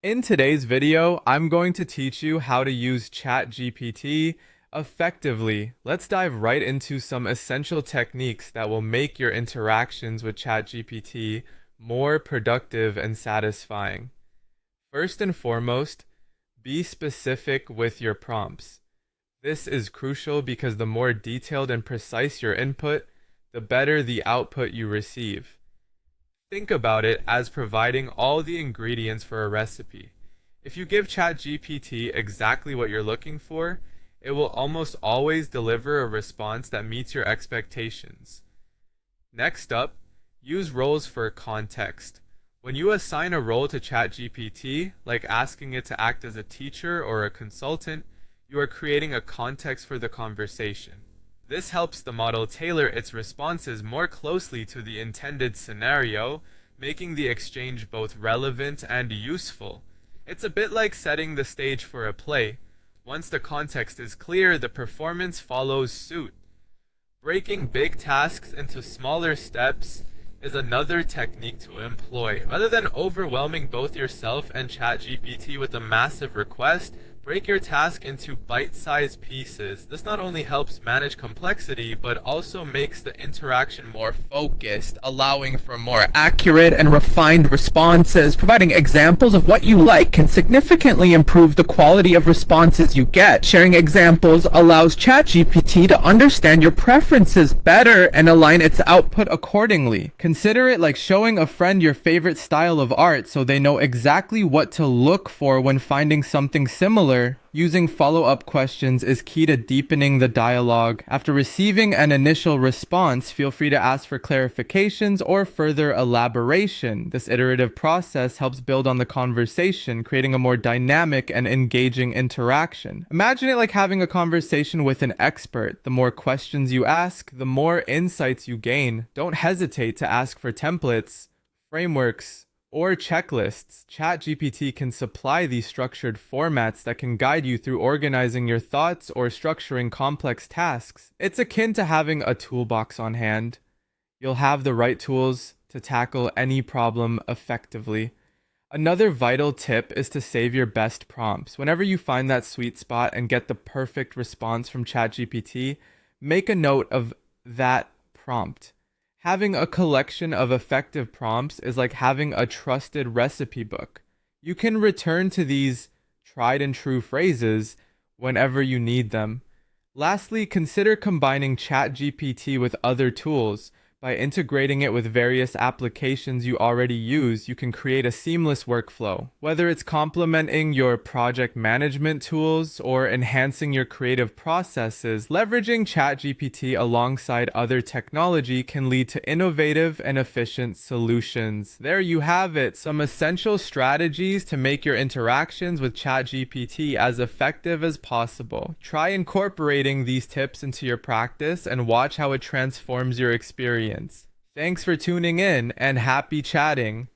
In today's video, I'm going to teach you how to use ChatGPT effectively. Let's dive right into some essential techniques that will make your interactions with ChatGPT more productive and satisfying. First and foremost, be specific with your prompts. This is crucial because the more detailed and precise your input, the better the output you receive. Think about it as providing all the ingredients for a recipe. If you give ChatGPT exactly what you're looking for, it will almost always deliver a response that meets your expectations. Next up, use roles for context. When you assign a role to ChatGPT, like asking it to act as a teacher or a consultant, you are creating a context for the conversation. This helps the model tailor its responses more closely to the intended scenario, making the exchange both relevant and useful. It's a bit like setting the stage for a play. Once the context is clear, the performance follows suit. Breaking big tasks into smaller steps is another technique to employ. Rather than overwhelming both yourself and ChatGPT with a massive request, break your task into bite-sized pieces. This not only helps manage complexity, but also makes the interaction more focused, allowing for more accurate and refined responses. Providing examples of what you like can significantly improve the quality of responses you get. Sharing examples allows ChatGPT to understand your preferences better and align its output accordingly. Consider it like showing a friend your favorite style of art so they know exactly what to look for when finding something similar. Using follow-up questions is key to deepening the dialogue. After receiving an initial response, feel free to ask for clarifications or further elaboration. This iterative process helps build on the conversation, creating a more dynamic and engaging interaction. Imagine it like having a conversation with an expert. The more questions you ask, the more insights you gain. Don't hesitate to ask for templates, frameworks, or checklists. ChatGPT can supply these structured formats that can guide you through organizing your thoughts or structuring complex tasks. It's akin to having a toolbox on hand. You'll have the right tools to tackle any problem effectively. Another vital tip is to save your best prompts. Whenever you find that sweet spot and get the perfect response from ChatGPT, make a note of that prompt. Having a collection of effective prompts is like having a trusted recipe book. You can return to these tried and true phrases whenever you need them. Lastly, consider combining ChatGPT with other tools. By integrating it with various applications you already use, you can create a seamless workflow. Whether it's complementing your project management tools or enhancing your creative processes, leveraging ChatGPT alongside other technology can lead to innovative and efficient solutions. There you have it, some essential strategies to make your interactions with ChatGPT as effective as possible. Try incorporating these tips into your practice and watch how it transforms your experience. Thanks for tuning in and happy chatting.